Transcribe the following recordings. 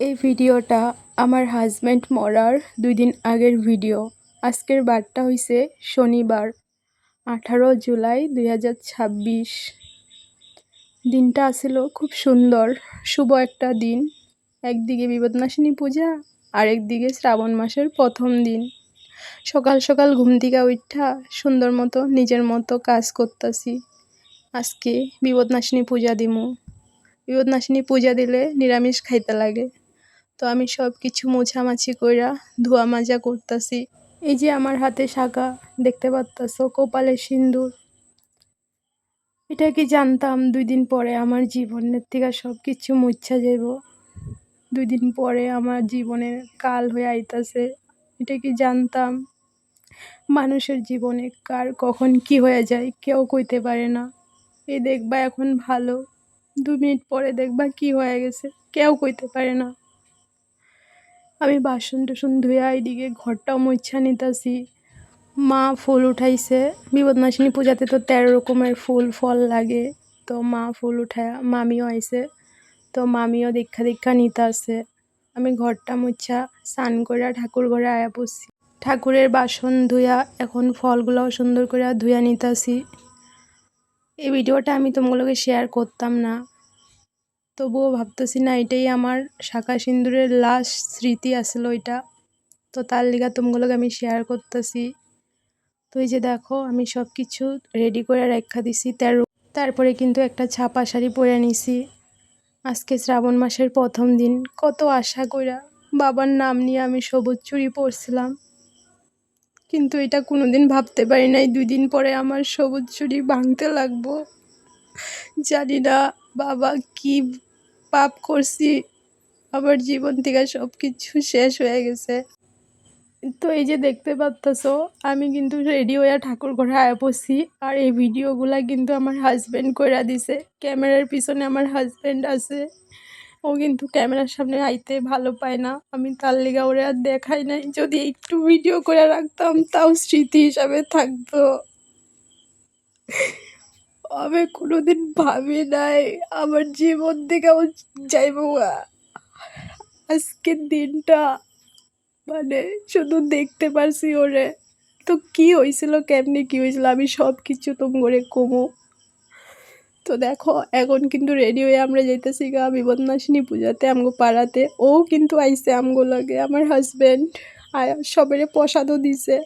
এই ভিডিওটা আমার হাজব্যান্ড মরার 2 দিন আগের ভিডিও। আজকের বারটা হইছে শনিবার 18 জুলাই 2026। দিনটা আসিল খুব সুন্দর, শুভ একটা দিন। একদিকে বিপদনাশিনী পূজা, আরেকদিকে শ্রাবণ মাসের প্রথম দিন। সকাল সকাল ঘুম থেকে উঠা সুন্দর মতো নিজের মতো কাজ করতাছি। আজকে বিপদনাশিনী পূজা দিমু। বিপদনাশিনী পূজা দিলে নিরামিষ খাইতে লাগে। তো আমি সব কিছু মোছামাছি কইরা ধোয়া মাজা করতাছি। এই যে আমার হাতে শাঁখা দেখতে পারতাছো, কপালে সিন্দুর। এটা কি জানতাম 2 দিন পরে আমার জীবনের থেকে সব কিছু মুচ্ছা যাইব। 2 দিন পরে আমার জীবনের কাল হয়ে আইতাছে। এটা কি জানতাম? মানুষের জীবনে কার কখন কি হয়ে যায় কেউ কইতে পারে না। এই দেখবা এখন ভালো, 2 মিনিট পরে দেখবা কি হয়ে গেছে কেউ কইতে পারে না। আমি বাসন টাসন ধুইয়া এদিকে ঘরটাও মুছা নিতাছি। মা ফুল উঠাইছে। বিপদনাশিনী পূজাতে তো 13 রকমের ফুল ফল লাগে। তো মা ফুল উঠায়া মামিও আইছে। তো মামিও দেখা দেখা নিতাছে। আমি ঘরটা মুছা স্নান কইরা ঠাকুর ঘরে আয়া পড়ছি। ঠাকুরের বাসন ধুইয়া এখন ফলগুলোও সুন্দর করে ধুইয়া নিতাছি। এই ভিডিওটা আমি তোমাগুলোকে শেয়ার করতাম না, তবুও ভাবতেছি না এটাই আমার শাঁখা সিন্দুরের লাস্ট স্মৃতি আসলো এটা। তো তার লিগা তোমাগুলোকে আমি শেয়ার করতেছি। তো এই যে দেখো আমি সব কিছু রেডি করে রাখা দিছি। তারপরে কিন্তু একটা ছাপা শাড়ি পরে নিছি। আজকে শ্রাবণ মাসের প্রথম দিন। কত আশা কইরা বাবার নাম নিয়ে আমি সবুজ চুড়ি পরছিলাম, কিন্তু এটা কোনোদিন ভাবতে পারি নাই 2 দিন পরে আমার সবুজ চুড়ি ভাঙতে লাগবো। জানি না বাবা কি পাপ করছি, আমার জীবন থেকে সব কিছু শেষ হয়ে গেছে। তো এই যে দেখতে পারতেছো আমি কিন্তু রেডি হয়ে ঠাকুর ঘরে আয়া পড়ছি। আর এই ভিডিওগুলা কিন্তু আমার হাজব্যান্ড কইরা দিছে। ক্যামেরার পিছনে আমার হাজব্যান্ড আছে। ও কিন্তু ক্যামেরার সামনে আইতে ভালো পায় না। আমি তার লিগা ওরে আর দেখাই নাই। যদি একটু ভিডিও করে রাখতাম তাও স্মৃতি হিসাবে থাকতো। আমি কোনোদিন ভাবি নাই আমার জীবন থেকেও যাইব। আজকের দিনটা মানে শুধু দেখতে পারছি ওরে। তো কি হয়েছিল, কেমনি কি হয়েছিল আমি সব কিছু করে কমু। তো দেখো এখন কিন্তু রেডি হয়ে আমরা যাইতেছি গা বিপদনাশিনী পূজাতে আমগো পাড়াতে। ও কিন্তু আইছে আমগো লাগে, আমার হাজব্যান্ড সবেরে প্রসাদও দিছে।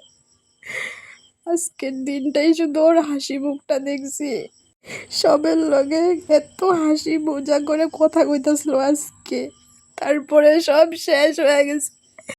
আজকের দিনটাই শুধু ওর হাসি মুখটা দেখছি। সবের লগে এত হাসি মজা করে কথা কইতাছিল আজকে, তারপরে সব শেষ হয়ে গেছে।